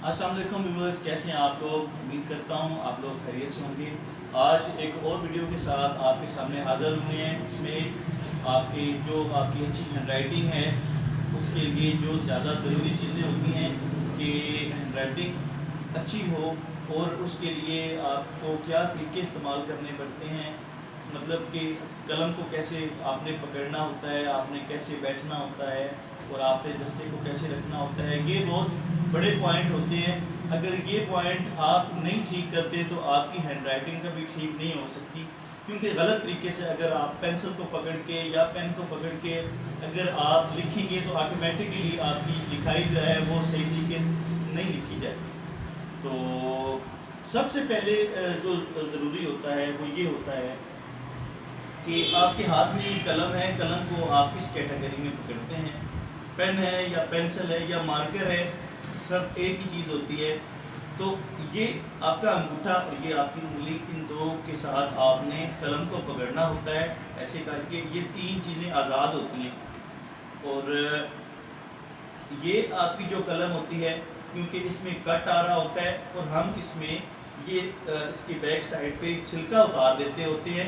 अस्सलाम वालेकुम व्यूअर्स, कैसे हैं आप लोग। उम्मीद करता हूँ आप लोग खैरियत से होंगे। आज एक और वीडियो के साथ आपके सामने हाज़िर हुए हैं। इसमें आपकी अच्छी हैंड राइटिंग है उसके लिए जो ज़्यादा ज़रूरी चीज़ें होती हैं कि हैंड राइटिंग अच्छी हो, और उसके लिए आपको क्या तरीके इस्तेमाल करने पड़ते हैं। मतलब कि कलम को कैसे आपने पकड़ना होता है, आपने कैसे बैठना होता है, और आपने दस्ते को कैसे रखना होता है। ये बहुत बड़े पॉइंट होते हैं। अगर ये पॉइंट आप नहीं ठीक करते तो आपकी हैंड राइटिंग कभी ठीक नहीं हो सकती, क्योंकि गलत तरीके से अगर आप पेंसिल को पकड़ के या पेन को पकड़ के अगर आप लिखेंगे तो ऑटोमेटिकली आपकी लिखाई जो है वो सही तरीके नहीं लिखी जाएगी। तो सबसे पहले जो ज़रूरी होता है वो ये होता है कि आपके हाथ में कलम है, कलम को आप किस कैटेगरी में पकड़ते हैं। पेन है या पेंसिल है या मार्कर है, सब एक ही चीज़ होती है। तो ये आपका अंगूठा और ये आपकी उंगली, इन दो के साथ आपने कलम को पकड़ना होता है। ऐसे करके ये तीन चीज़ें आज़ाद होती हैं। और ये आपकी जो कलम होती है, क्योंकि इसमें कट आ रहा होता है और हम इसमें ये इसकी बैक साइड पे छिलका उतार देते होते हैं,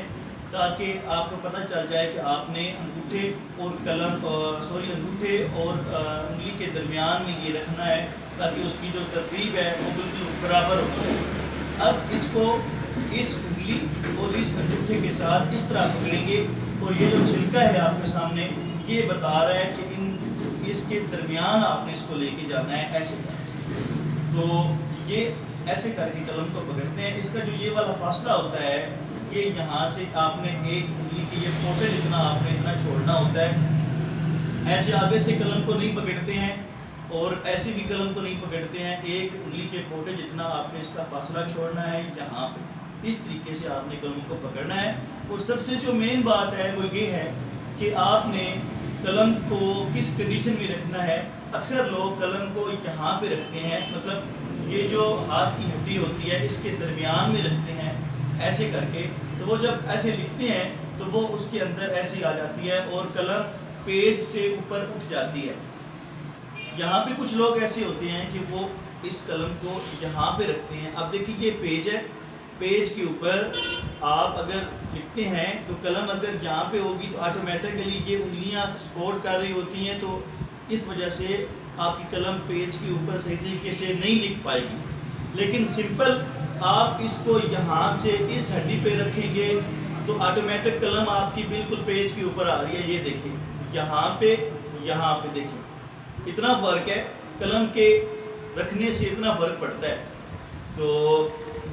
ताकि आपको पता चल जाए कि आपने अंगूठे और अंगूठे और उंगली के दरमियान में ये रखना है, ताकि उसकी जो तरतीब है वो बिल्कुल बराबर हो जाए। अब इसको इस उंगली और इस अंगूठे के साथ इस तरह पकड़ेंगे, और ये जो छिलका है आपके सामने ये बता रहा है कि इसके दरमियान आपने इसको लेके जाना है। ऐसे तो ये ऐसे करके कलम को पकड़ते हैं। इसका जो ये वाला फासला होता है, ये यहाँ से आपने एक उंगली की ये पोटे जितना आपने इतना छोड़ना होता है। ऐसे आगे से कलम को नहीं पकड़ते हैं और ऐसे भी कलम को नहीं पकड़ते हैं। एक उंगली के पोटे जितना आपने इसका फासला छोड़ना है यहाँ पे। इस तरीके से आपने कलम को पकड़ना है। और सबसे जो मेन बात है वो ये है कि आपने कलम को किस कंडीशन में रखना है। अक्सर लोग कलम को यहाँ पे रखते हैं, मतलब ये जो हाथ की हड्डी होती है इसके दरमियान में रखते हैं ऐसे करके। तो वो जब ऐसे लिखते हैं तो वो उसके अंदर ऐसी आ जाती है और कलम पेज से ऊपर उठ जाती है। यहाँ पे कुछ लोग ऐसे होते हैं कि वो इस कलम को यहाँ पे रखते हैं। अब देखिए ये पेज है, पेज के ऊपर आप अगर लिखते हैं तो कलम अगर यहाँ पे होगी तो ऑटोमेटिकली ये उंगलियाँ सपोर्ट कर रही होती हैं, तो इस वजह से आपकी कलम पेज के ऊपर सही तरीके से नहीं लिख पाएगी। लेकिन सिंपल आप इसको यहाँ से इस हड्डी पे रखेंगे तो ऑटोमेटिक कलम आपकी बिल्कुल पेज के ऊपर आ रही है। ये देखिए यहाँ पे देखिए इतना फ़र्क है, कलम के रखने से इतना फ़र्क पड़ता है। तो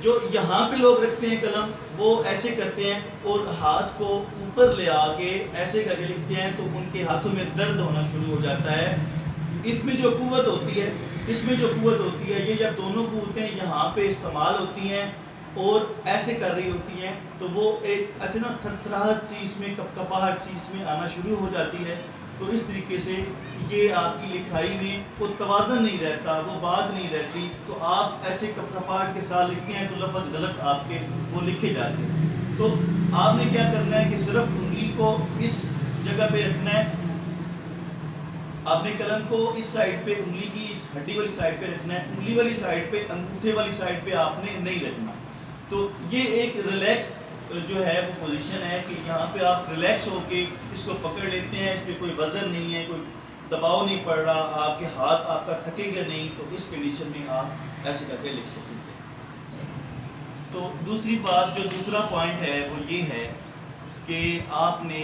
जो यहाँ पे लोग रखते हैं कलम, वो ऐसे करते हैं और हाथ को ऊपर ले आके ऐसे करके लिखते हैं, तो उनके हाथों में दर्द होना शुरू हो जाता है। इसमें जो कुव्वत होती है ये जब दोनों कुव्वतें यहाँ पे इस्तेमाल होती हैं और ऐसे कर रही होती हैं, तो वो एक ऐसे ना थरथराहट सी, इसमें कपकपाहट सी इसमें आना शुरू हो जाती है। तो इस तरीके से ये आपकी लिखाई में वो तवाज़न नहीं रहता, वो बात नहीं रहती। तो आप ऐसे कपकपाहट के साथ लिखते हैं तो लफ्ज़ गलत आपके वो लिखे जाते हैं। तो आपने क्या करना है कि सिर्फ उंगली को इस जगह पे रखना है। आपने कलम को इस साइड पे, उंगली की इस हड्डी वाली साइड पे रखना है। उंगली वाली साइड पे, अंगूठे वाली साइड पे आपने नहीं रखना। तो ये एक रिलैक्स जो है वो पोजीशन है कि यहाँ पे आप रिलैक्स होके इसको पकड़ लेते हैं। इस पर कोई वज़न नहीं है, कोई दबाव नहीं पड़ रहा, आपके हाथ आपका थकेगा नहीं। तो इस कंडीशन में आप ऐसे करके लिख सकेंगे। तो दूसरी बात, जो दूसरा पॉइंट है वो ये है कि आपने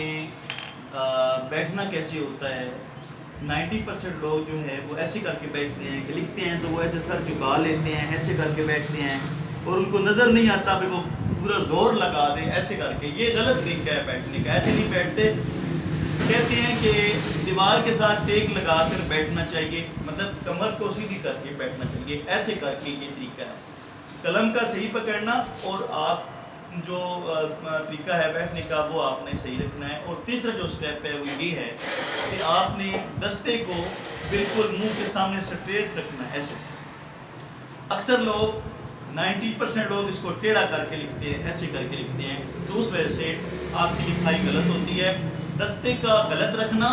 बैठना कैसे होता है। 90% लोग जो है वो ऐसे करके बैठते हैं कि लिखते हैं तो वो ऐसे सर झुका लेते हैं, ऐसे करके बैठते हैं और उनको नज़र नहीं आता फिर वो पूरा जोर लगा दें ऐसे करके। ये गलत तरीका है बैठने का, ऐसे नहीं बैठते। कहते हैं कि दीवार के साथ टेक लगा कर बैठना चाहिए, मतलब कमर को सीधी करके बैठना चाहिए। ऐसे करके ये तरीका है कलम का सही पकड़ना, और आप जो तरीका है बैठने का वो आपने सही रखना है। और तीसरा जो स्टेप है वो ये है कि आपने दस्ते को बिल्कुल मुंह के सामने स्ट्रेट रखना है ऐसे। अक्सर लोग 90% लोग इसको टेढ़ा करके लिखते हैं, ऐसे करके लिखते हैं, तो उस वजह से आपकी लिखाई गलत होती है। दस्ते का गलत रखना,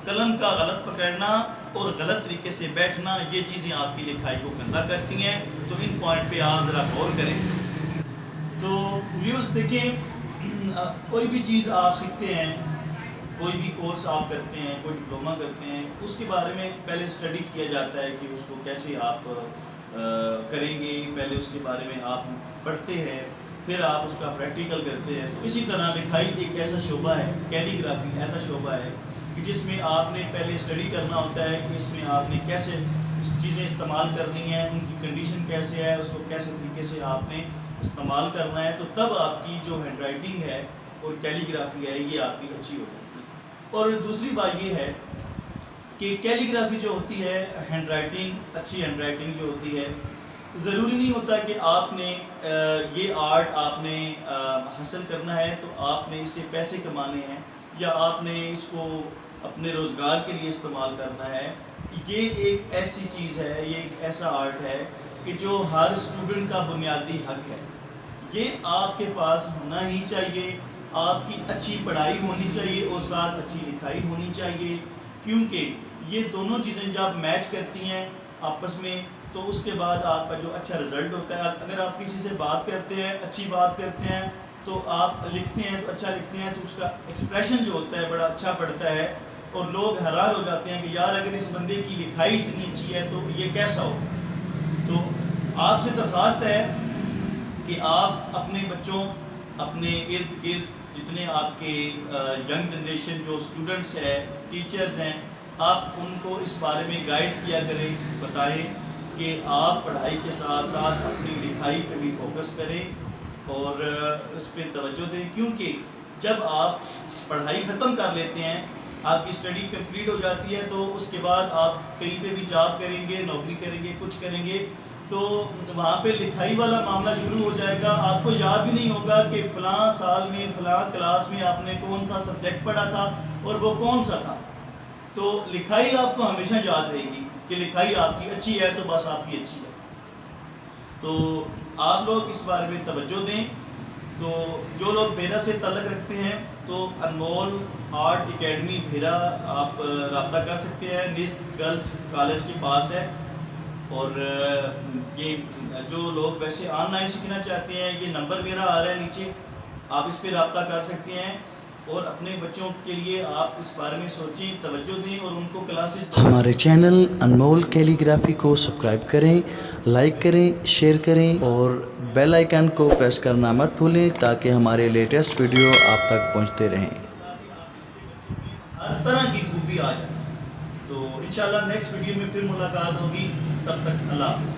कलम का गलत पकड़ना اور غلط طریقے سے بیٹھنا، یہ چیزیں آپ کی لکھائی کو گندا کرتی ہیں. تو ان پوائنٹ پہ آپ ذرا غور کریں. تو ویوز دیکھیں، کوئی بھی چیز آپ سیکھتے ہیں، کوئی بھی کورس آپ کرتے ہیں، کوئی ڈپلوما کرتے ہیں، اس کے بارے میں پہلے اسٹڈی کیا جاتا ہے کہ اس کو کیسے آپ کریں گے. پہلے اس کے بارے میں آپ پڑھتے ہیں، پھر آپ اس کا پریکٹیکل کرتے ہیں. تو اسی طرح لکھائی ایک ایسا شعبہ ہے، کیلیگرافی ایسا شعبہ ہے کہ جس میں آپ نے پہلے اسٹڈی کرنا ہوتا ہے کہ اس میں آپ نے کیسے چیزیں استعمال کرنی ہیں، ان کی کنڈیشن کیسے ہے، اس کو کیسے طریقے سے آپ نے استعمال کرنا ہے. تو تب آپ کی جو ہینڈ رائٹنگ ہے اور کیلیگرافی ہے یہ آپ کی اچھی ہو جائے گی. اور دوسری بات یہ ہے کہ کیلیگرافی جو ہوتی ہے، ہینڈ رائٹنگ، اچھی ہینڈ رائٹنگ جو ہوتی ہے، ضروری نہیں ہوتا کہ آپ نے یہ آرٹ آپ نے حاصل کرنا ہے تو آپ نے اس سے پیسے کمانے ہیں یا آپ نے اس کو اپنے روزگار کے لیے استعمال کرنا ہے. یہ ایک ایسی چیز ہے، یہ ایک ایسا آرٹ ہے کہ جو ہر اسٹوڈنٹ کا بنیادی حق ہے. یہ آپ کے پاس ہونا ہی چاہیے. آپ کی اچھی پڑھائی ہونی چاہیے اور ساتھ اچھی لکھائی ہونی چاہیے، کیونکہ یہ دونوں چیزیں جب میچ کرتی ہیں آپس میں تو اس کے بعد آپ کا جو اچھا رزلٹ ہوتا ہے. اگر آپ کسی سے بات کرتے ہیں، اچھی بات کرتے ہیں، تو آپ لکھتے ہیں تو اچھا لکھتے ہیں، تو اس کا ایکسپریشن جو ہوتا ہے بڑا اچھا پڑتا ہے اور لوگ حیران ہو جاتے ہیں کہ یار اگر اس بندے کی لکھائی اتنی اچھی ہے تو یہ کیسا ہو. تو آپ سے درخواست ہے کہ آپ اپنے بچوں، اپنے ارد گرد جتنے آپ کے ینگ جنریشن جو اسٹوڈنٹس ہیں، ٹیچرز ہیں، آپ ان کو اس بارے میں گائیڈ کیا کریں، بتائیں کہ آپ پڑھائی کے ساتھ ساتھ اپنی لکھائی پہ بھی فوکس کریں اور اس پہ توجہ دیں. کیونکہ جب آپ پڑھائی ختم کر لیتے ہیں، آپ کی اسٹڈی کمپلیٹ ہو جاتی ہے، تو اس کے بعد آپ کہیں پہ بھی جاب کریں گے، نوکری کریں گے، کچھ کریں گے، تو وہاں پہ لکھائی والا معاملہ شروع ہو جائے گا. آپ کو یاد بھی نہیں ہوگا کہ فلاں سال میں فلاں کلاس میں آپ نے کون سا سبجیکٹ پڑھا تھا اور وہ کون سا تھا. تو لکھائی آپ کو ہمیشہ یاد رہے گی کہ لکھائی آپ کی اچھی ہے تو بس آپ کی اچھی ہے. تو آپ لوگ اس بارے میں توجہ دیں. تو جو لوگ بھیرا سے تعلق رکھتے ہیں تو انمول آرٹ اکیڈمی بھیرا آپ رابطہ کر سکتے ہیں، نسٹ گرلز کالج کے پاس ہے. اور یہ جو لوگ ویسے آن لائن سیکھنا چاہتے ہیں، یہ نمبر میرا آ رہا ہے نیچے، آپ اس پہ رابطہ کر سکتے ہیں اور اپنے بچوں کے لیے آپ اس بارے میں سوچیں، توجہ دیں اور ان کو کلاسز دیں. ہمارے چینل انمول کیلیگرافی کو سبسکرائب کریں، لائک کریں، شیئر کریں اور بیل آئیکن کو پریس کرنا مت بھولیں تاکہ ہمارے لیٹسٹ ویڈیو آپ تک پہنچتے رہیں. ہر طرح کی خوبی آ جائے. تو انشاءاللہ نیکسٹ ویڈیو میں پھر ملاقات ہوگی. تب تک اللہ حافظ.